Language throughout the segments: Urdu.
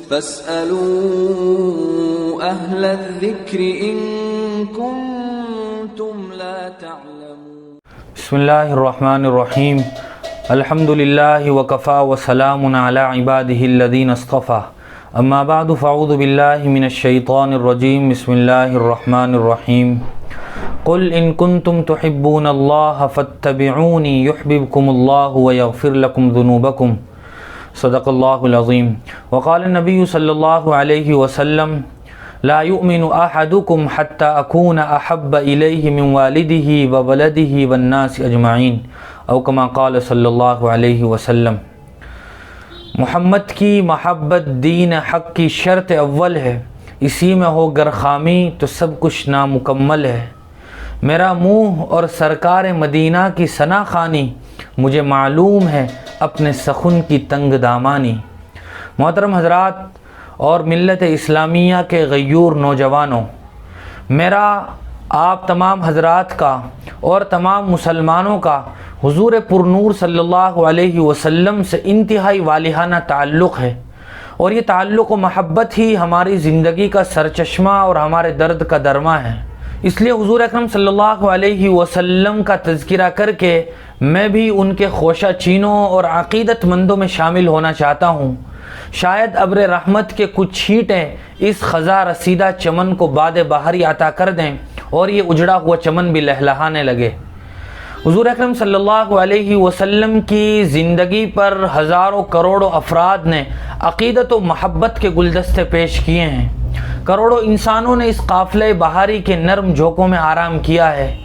فاسألوا أهل الذكر إن كنتم لا تعلمون. بسم اللہ الرحمن الرحیم. الحمد للہ وکفا وسلام علی عبادہ الذین اصطفیٰ. اما بعد فاعوذ باللہ من الشیطان الرجیم. بسم اللہ الرحمن الرحیم. قل ان کنتم تحبون اللہ فاتبعونی یحببکم اللہ ویغفر لکم ذنوبکم. صدق اللہ العظیم. وقال النبی صلی اللہ علیہ وسلم لا يؤمن احدكم حتى اكون احب الیہ من والدہ وولدہ والناس اجمعین او کما قال صلی اللہ علیہ وسلم. محمد کی محبت دین حق کی شرط اول ہے، اسی میں ہو گر خامی تو سب کچھ نامکمل ہے. میرا منہ اور سرکار مدینہ کی ثنا خوانی، مجھے معلوم ہے اپنے سخن کی تنگ دامانی. محترم حضرات اور ملت اسلامیہ کے غیور نوجوانوں، میرا آپ تمام حضرات کا اور تمام مسلمانوں کا حضور پرنور صلی اللہ علیہ وسلم سے انتہائی والہانہ تعلق ہے، اور یہ تعلق و محبت ہی ہماری زندگی کا سرچشمہ اور ہمارے درد کا درما ہے. اس لیے حضور اکرم صلی اللہ علیہ وسلم کا تذکرہ کر کے میں بھی ان کے خوشہ چینوں اور عقیدت مندوں میں شامل ہونا چاہتا ہوں. شاید ابر رحمت کے کچھ چھینٹیں اس خزاں رسیدہ چمن کو باد بہاری عطا کر دیں اور یہ اجڑا ہوا چمن بھی لہلہانے لگے. حضور اکرم صلی اللہ علیہ وسلم کی زندگی پر ہزاروں کروڑوں افراد نے عقیدت و محبت کے گلدستے پیش کیے ہیں. کروڑوں انسانوں نے اس قافلہ بہاری کے نرم جھونکوں میں آرام کیا ہے.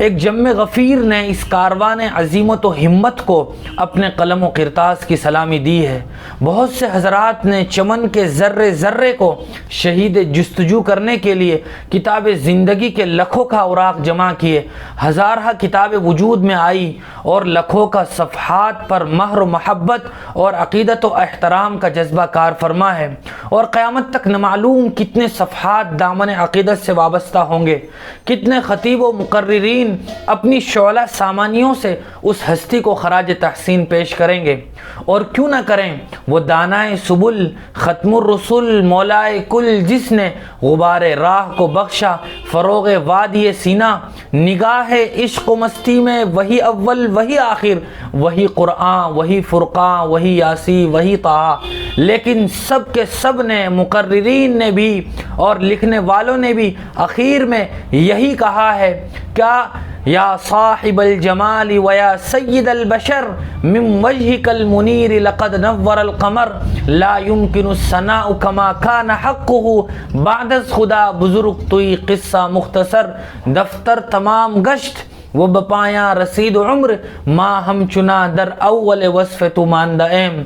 ایک جم غفیر نے اس کاروان عزیمت و ہمت کو اپنے قلم و کرتاس کی سلامی دی ہے. بہت سے حضرات نے چمن کے ذرے ذرے کو شہید جستجو کرنے کے لیے کتاب زندگی کے لکھوں کا اوراق جمع کیے. ہزارہ کتاب وجود میں آئی اور لکھوں کا صفحات پر مہر و محبت اور عقیدت و احترام کا جذبہ کار فرما ہے، اور قیامت تک نہ معلوم کتنے صفحات دامن عقیدت سے وابستہ ہوں گے. کتنے خطیب و مقررین اپنی شعلہ سامانیوں سے اس ہستی کو خراج تحسین پیش کریں گے. اور کیوں نہ کریں، وہ دانائے سبل ختم الرسل مولائے کل جس نے غبار راہ کو بخشا فروغ وادی سینہ. نگاہ عشق و مستی میں وہی اول وہی آخر، وہی قرآن وہی فرقان وہی یاسی وہی طٰہٰ. لیکن سب کے سب نے، مقررین نے بھی اور لکھنے والوں نے بھی آخر میں یہی کہا ہے کیا یا صاحب الجمال ویا سید البشر من وجهك المنیر لقد نور القمر لا يمكن الثناء كما كان حقه بعد از خدا بزرگ توی قصہ مختصر. دفتر تمام گشت وہ بپایاں رسید عمر ما ہم چنا در اول وصف تو ماندہ ایم.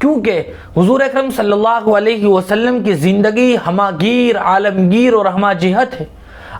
کیونکہ حضور اکرم صلی اللہ علیہ وسلم کی زندگی ہماگیر عالمگیر اور ہمہ جہت ہے.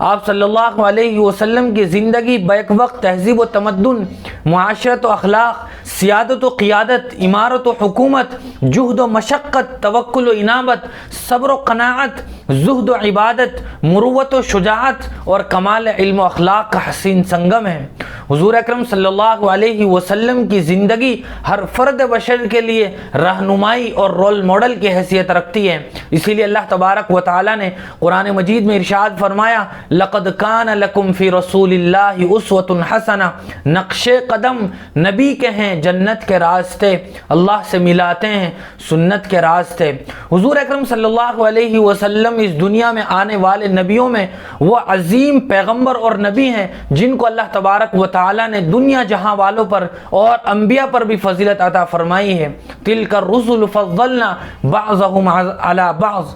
آپ صلی اللہ علیہ وسلم کی زندگی بیک وقت تہذیب و تمدن، معاشرت و اخلاق، سیادت و قیادت، امارت و حکومت، جہد و مشقت، توکل و انابت، صبر و قناعت، زہد و عبادت، مروت و شجاعت اور کمال علم و اخلاق کا حسین سنگم ہے. حضور اکرم صلی اللہ علیہ وسلم کی زندگی ہر فرد بشر کے لیے رہنمائی اور رول ماڈل کی حیثیت رکھتی ہے. اسی لیے اللہ تبارک و تعالی نے قرآن مجید میں ارشاد فرمایا لقد کان لکم فی رسول اللہ اسوۃ حسنہ. نقش قدم نبی کے ہیں، جنت کے راستے اللہ سے ملاتے ہیں سنت کے راستے. حضور اکرم صلی اللہ علیہ وسلم اس دنیا میں آنے والے نبیوں میں وہ عظیم پیغمبر اور نبی ہیں جن کو اللہ تبارک و تعالی نے دنیا جہاں والوں پر اور انبیاء پر بھی فضیلت عطا فرمائی ہے. تلک الرسل فضلنا بعضهم علی بعض.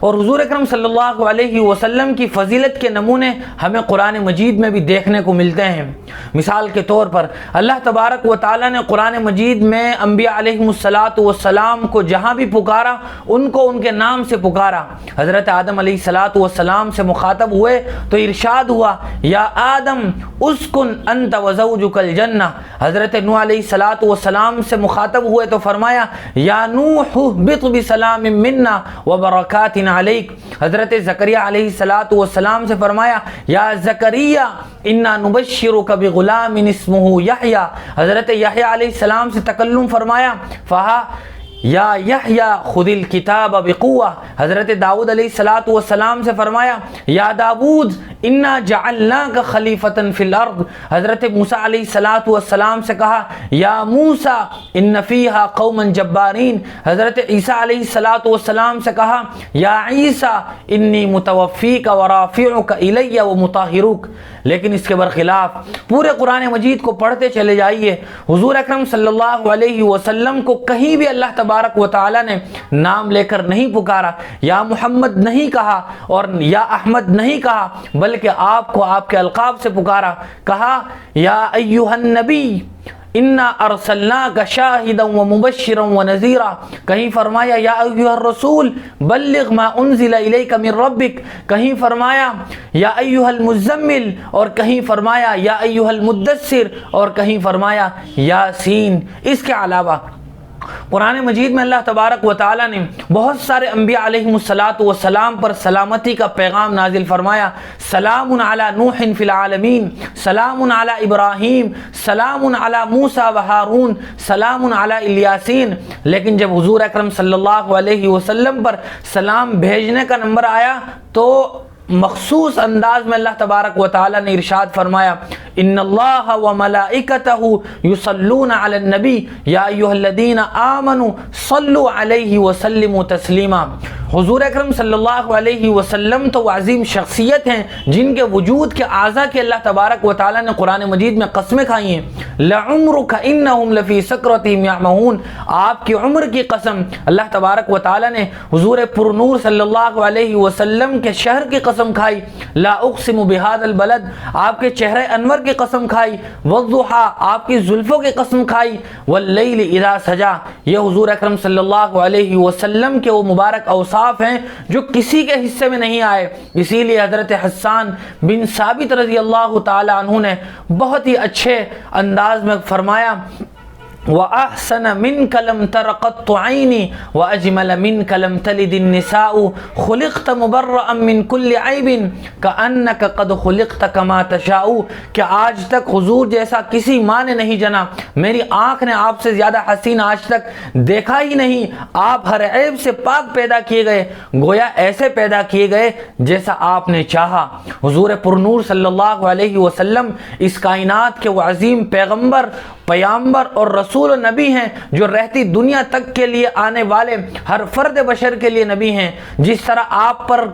اور حضور اکرم صلی اللہ علیہ وسلم کی فضیلت کے نمونے ہمیں قرآن مجید میں بھی دیکھنے کو ملتے ہیں. مثال کے طور پر اللہ تبارک و تعالیٰ نے قرآن مجید میں انبیاء علیہم السلام کو جہاں بھی پکارا ان کو ان کے نام سے پکارا. حضرت آدم علیہ السلام سے مخاطب ہوئے تو ارشاد ہوا یا آدم اسکن انت وزوجک الجنہ. حضرت نوح علیہ السلام سے مخاطب ہوئے تو فرمایا یا نوح اہبط بسلام منا وبرکات علیک. حضرت زکریہ علیہ السلام سے فرمایا یا زکریا انا نبشرک بغلام اسمہ یحییٰ. حضرت یحییٰ علیہ السلام سے تکلم فرمایا یا یحییٰ خذ الکتاب بقوہ، حضرت داؤد علیہ السلام سے فرمایا یا داؤد انا جعلناک خلیفۃ فی الارض، حضرت موسیٰ علیہ السلام سے کہا یا موسیٰ ان فیہا قوما جبارین، حضرت عیسیٰ علیہ السلام سے کہا یا عیسیٰ انی متوفیک ورافعک الی ومطہرک۔ لیکن اس کے برخلاف پورے قرآن مجید کو پڑھتے چلے جائیے، حضور اکرم صلی اللہ علیہ وسلم کو کہیں بھی اللہ تبارک و تعالی نے نام لے کر نہیں پکارا، یا محمد نہیں کہا اور یا احمد نہیں کہا، بلکہ آپ کو آپ کے القاب سے پکارا، کہا یا ایھا النبی انا ارسلناک شاہدا ومبشرا ونذیرا، کہیں فرمایا یا ایھا الرسول بلغ ما انزل الیک من ربک، کہیں فرمایا یا ایھا المزمل، اور کہیں فرمایا یا ایھا المدثر، اور کہیں فرمایا یاسین۔ اس کے علاوہ قرآن مجید میں اللہ تبارک و تعالی نے بہت سارے انبیاء علیہم السلام پر سلامتی کا پیغام نازل فرمایا، سلام علی نوح فی العالمین، سلام علی ابراہیم، سلام علی موسیٰ و ہارون، سلام علی الیاسین۔ لیکن جب حضور اکرم صلی اللہ علیہ وسلم پر سلام بھیجنے کا نمبر آیا تو مخصوص انداز میں اللہ تبارک و تعالی نے ارشاد فرمایا ان اللہ وملائکتہ یصلون علی النبی یا ایھا الذین آمنوا صلوا علیہ وسلموا تسلیما۔ حضور اکرم صلی اللہ علیہ وسلم تو عظیم شخصیت ہیں جن کے وجود کے اعضاء کے اللہ تبارک و تعالی نے قرآن مجید میں قسمیں کھائی ہیں، لعمرک انہم لفی سکرتہم یعمہون، آپ کی عمر کی قسم اللہ تبارک و تعالی نے حضور پر نور صلی اللہ علیہ وسلم کے شہر کی قسم کھائی، لا اقسم بہذا البلد، آپ کے چہرے انور کی قسم کھائی، والضحیٰ، آپ کی زلفوں کی قسم کھائی، واللیل اذا سجا، یہ حضور اکرم صلی اللہ علیہ وسلم کے وہ مبارک اوصاف ہیں جو کسی کے حصے میں نہیں آئے۔ اسی لیے حضرت حسان بن ثابت رضی اللہ تعالی عنہ نے بہت ہی اچھے انداز میں فرمایا وَأَحْسَنَ مِنْكَ لَمْ تَرَ قَطُّ عَيْنِي وَأَجْمَلَ مِنْكَ لَمْ تَلِدِ النِّسَاءُ خُلِقْتَ مُبَرَّأً مِنْ كُلِّ عَيْبٍ كَأَنَّكَ قَدْ خُلِقْتَ كَمَا تَشَاءُ، کہ آج تک حضور جیسا کسی ماں نے نہیں جنا، میری آنکھ نے آپ سے زیادہ حسین آج تک دیکھا ہی نہیں، آپ ہر عیب سے پاک پیدا کیے گئے، گویا ایسے پیدا کیے گئے جیسا آپ نے چاہا۔ حضور پر نور صلی اللہ علیہ وسلم اس کائنات کے وہ عظیم پیغمبر، پیامبر اور رسول و نبی ہیں جو رہتی دنیا تک کے لیے آنے والے ہر فرد بشر کے لیے نبی ہیں۔ جس طرح آپ پر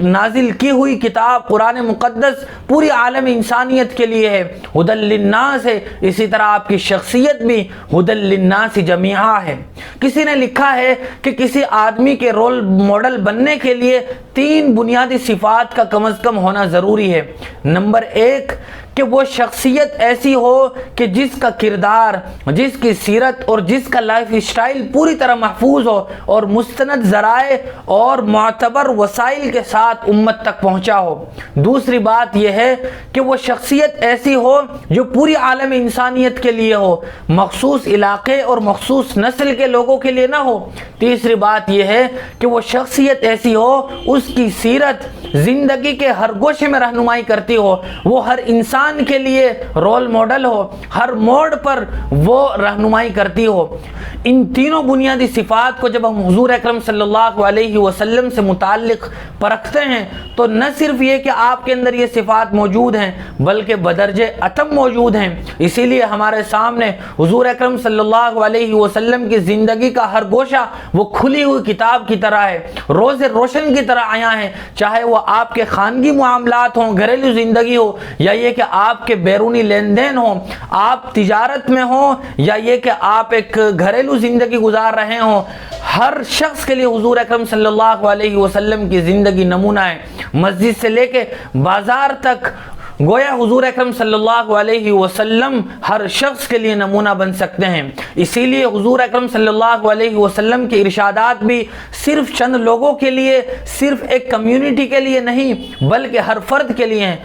نازل کی ہوئی کتاب قرآن مقدس پوری عالم انسانیت کے لیے ہے، ہدی للناس ہے، اسی طرح آپ کی شخصیت بھی ہدی للناس جمیعا ہے۔ کسی نے لکھا ہے کہ کسی آدمی کے رول ماڈل بننے کے لیے 3 بنیادی صفات کا کم از کم ہونا ضروری ہے۔ نمبر 1 کہ وہ شخصیت ایسی ہو کہ جس کا کردار، جس کی سیرت اور جس کا لائف اسٹائل پوری طرح محفوظ ہو اور مستند ذرائع اور معتبر وسائل کے ساتھ امت تک پہنچا ہو۔ دوسری بات یہ ہے کہ وہ شخصیت ایسی ہو جو پوری عالم انسانیت کے لیے ہو، مخصوص علاقے اور مخصوص نسل کے لوگوں کے لیے نہ ہو۔ تیسری بات یہ ہے کہ وہ شخصیت ایسی ہو اس کی سیرت زندگی کے ہر گوشے میں رہنمائی کرتی ہو، وہ ہر انسان کے لیے رول ماڈل ہو، ہر موڑ پر وہ رہنمائی کرتی ہو۔ ان تینوں بنیادی صفات کو جب ہم حضور اکرم صلی اللہ علیہ وسلم سے متعلق پرکھتے ہیں تو نہ صرف یہ کہ آپ کے اندر یہ صفات موجود ہیں بلکہ بدرجہ اتم موجود ہیں۔ اسی لیے ہمارے سامنے حضور اکرم صلی اللہ علیہ وسلم کی زندگی کا ہر گوشہ وہ کھلی ہوئی کتاب کی طرح ہے، روز روشن کی طرح آیا ہے، چاہے وہ آپ کے خانگی معاملات ہوں، گھریلو زندگی ہو، یا یہ کہ آپ کے بیرونی لین دین ہوں، آپ تجارت میں ہوں، یا یہ کہ آپ ایک گھریلو زندگی گزار رہے ہوں، ہر شخص کے لیے حضور اکرم صلی اللہ علیہ وسلم کی زندگی نمونہ ہے۔ مسجد سے لے کے بازار تک گویا حضور اکرم صلی اللہ علیہ وسلم ہر شخص کے لیے نمونہ بن سکتے ہیں۔ اسی لیے حضور اکرم صلی اللہ علیہ وسلم کے ارشادات بھی صرف چند لوگوں کے لیے، صرف ایک کمیونٹی کے لیے نہیں بلکہ ہر فرد کے لیے ہیں۔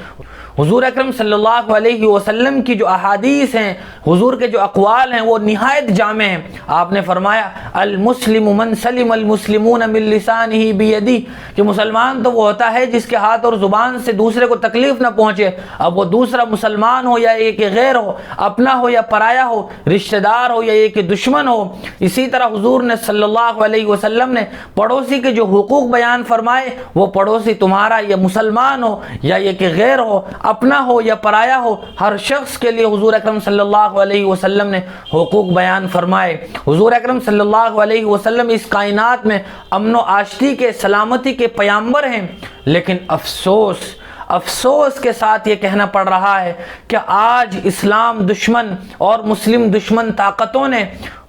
حضور اکرم صلی اللہ علیہ وسلم کی جو احادیث ہیں، حضور کے جو اقوال ہیں، وہ نہایت جامع ہیں۔ آپ نے فرمایا المسلم من سلم المسلمون من لسانہ بیدہ، کہ مسلمان تو وہ ہوتا ہے جس کے ہاتھ اور زبان سے دوسرے کو تکلیف نہ پہنچے، اب وہ دوسرا مسلمان ہو یا ایک غیر ہو، اپنا ہو یا پرایا ہو، رشتہ دار ہو یا ایک دشمن ہو۔ اسی طرح حضور نے صلی اللہ علیہ وسلم نے پڑوسی کے جو حقوق بیان فرمائے، وہ پڑوسی تمہارا یا مسلمان ہو یا ایک غیر ہو، اپنا ہو یا پرایا ہو، ہر شخص کے لیے حضور اکرم صلی اللہ علیہ وسلم نے حقوق بیان فرمائے۔ حضور اکرم صلی اللہ علیہ وسلم اس کائنات میں امن و آشتی کے، سلامتی کے پیامبر ہیں، لیکن افسوس کے ساتھ یہ کہنا پڑ رہا ہے کہ آج اسلام دشمن اور مسلم دشمن طاقتوں نے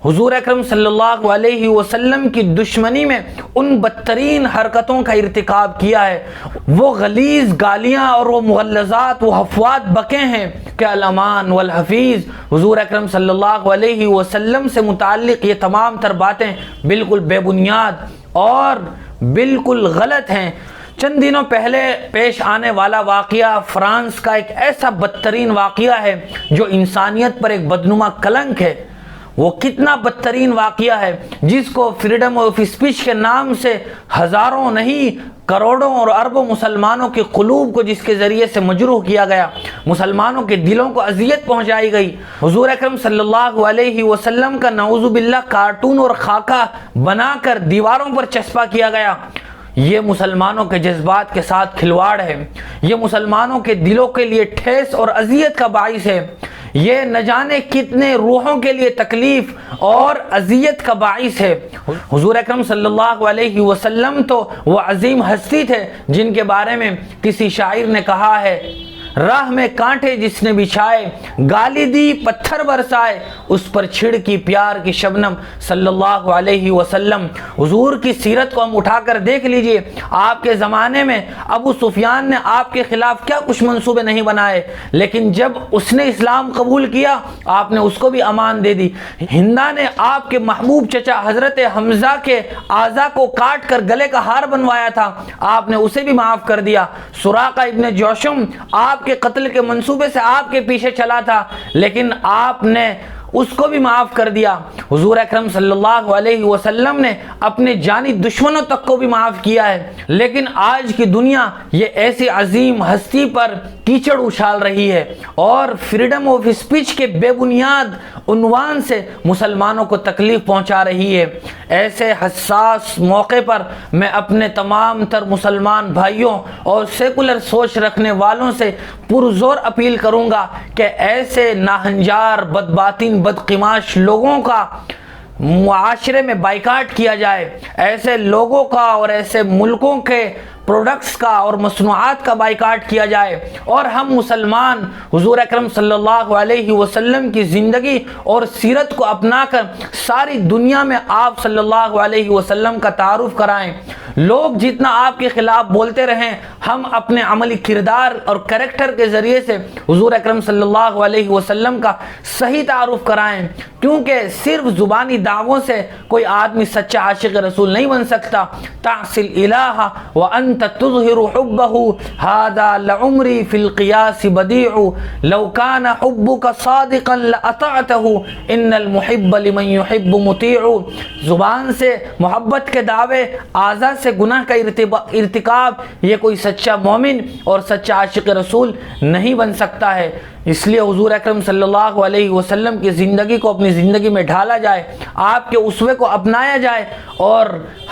حضور اکرم صلی اللہ علیہ وسلم کی دشمنی میں ان بدترین حرکتوں کا ارتکاب کیا ہے۔ وہ غلیظ گالیاں اور وہ مغلظات، وہ حفوات بکے ہیں کہ الامان والحفیظ، حضور اکرم صلی اللہ علیہ وسلم سے متعلق یہ تمام تر باتیں بالکل بے بنیاد اور بالکل غلط ہیں۔ چند دنوں پہلے پیش آنے والا واقعہ فرانس کا ایک ایسا بدترین واقعہ ہے جو انسانیت پر ایک بدنما کلنک ہے۔ وہ کتنا بدترین واقعہ ہے جس کو فریڈم آف اسپیچ کے نام سے ہزاروں نہیں کروڑوں اور اربوں مسلمانوں کے قلوب کو جس کے ذریعے سے مجروح کیا گیا، مسلمانوں کے دلوں کو اذیت پہنچائی گئی۔ حضور اکرم صلی اللہ علیہ وسلم کا نعوذ باللہ کارٹون اور خاکہ بنا کر دیواروں پر چسپاں کیا گیا۔ یہ مسلمانوں کے جذبات کے ساتھ کھلواڑ ہے، یہ مسلمانوں کے دلوں کے لیے ٹھیس اور اذیت کا باعث ہے، یہ نہ جانے کتنے روحوں کے لیے تکلیف اور اذیت کا باعث ہے۔ حضور اکرم صلی اللہ علیہ وسلم تو وہ عظیم ہستی تھے جن کے بارے میں کسی شاعر نے کہا ہے، راہ میں کانٹے جس نے بچھائے، گالی دی پتھر برسائے، اس پر چھڑکی پیار کی شبنم صلی اللہ علیہ وسلم۔ حضور کی سیرت کو ہم اٹھا کر دیکھ لیجئے، آپ کے زمانے میں ابو سفیان نے آپ کے خلاف کیا کچھ منصوبے نہیں بنائے، لیکن جب اس نے اسلام قبول کیا آپ نے اس کو بھی امان دے دی۔ ہندا نے آپ کے محبوب چچا حضرت حمزہ کے اعضاء کو کاٹ کر گلے کا ہار بنوایا تھا، آپ نے اسے بھی معاف کر دیا۔ سراقہ ابن جوشم آپ کے قتل کے منصوبے سے آپ کے پیچھے چلا تھا، لیکن آپ نے اس کو بھی معاف کر دیا۔ حضور اکرم صلی اللہ علیہ وسلم نے اپنے جانی دشمنوں تک کو بھی معاف کیا ہے، لیکن آج کی دنیا یہ ایسی عظیم ہستی پر کیچڑ اچھال رہی ہے اور فریڈم آف اسپیچ کے بے بنیاد عنوان سے مسلمانوں کو تکلیف پہنچا رہی ہے۔ ایسے حساس موقع پر میں اپنے تمام تر مسلمان بھائیوں اور سیکولر سوچ رکھنے والوں سے پرزور اپیل کروں گا کہ ایسے ناہنجار بدباطن بدقماش لوگوں کا معاشرے میں بائیکاٹ کیا جائے، ایسے لوگوں کا اور ایسے ملکوں کے پروڈکٹس کا اور مصنوعات کا بائیکاٹ کیا جائے، اور ہم مسلمان حضور اکرم صلی اللہ علیہ وسلم کی زندگی اور سیرت کو اپنا کر ساری دنیا میں آپ صلی اللہ علیہ وسلم کا تعارف کرائیں۔ لوگ جتنا آپ کے خلاف بولتے رہیں، ہم اپنے عملی کردار اور کریکٹر کے ذریعے سے حضور اکرم صلی اللہ علیہ وسلم کا صحیح تعارف کرائیں، کیونکہ صرف زبانی دعووں سے کوئی آدمی سچا عاشق رسول نہیں بن سکتا۔ تعصی الالہ وانت تظہر حبہ ھذا لعمری فی القیاس بدیع لو کان حبک صادقا لاطعتہ ان المحب لمن یحب مطیع۔ زبان سے محبت کے دعوے، اعضاء سے گناہ کا ارتکاب، یہ کوئی سچا مومن اور سچا عاشق رسول نہیں بن سکتا ہے۔ اس لیے حضور اکرم صلی اللہ علیہ وسلم کی زندگی کو اپنی زندگی میں ڈھالا جائے، آپ کے اسوے کو اپنایا جائے، اور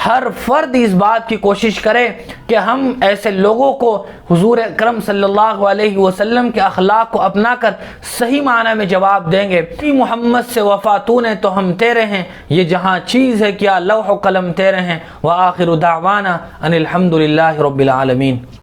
ہر فرد اس بات کی کوشش کرے کہ ہم ایسے لوگوں کو حضور اکرم صلی اللہ علیہ وسلم کے اخلاق کو اپنا کر صحیح معنی میں جواب دیں گے۔ محمد سے وفا تو نے تو ہم تیرے ہیں، یہ جہاں چیز ہے کیا لوح و قلم تیرے ہیں۔ وآخر دعوانا ان الحمد للہ رب العالمین۔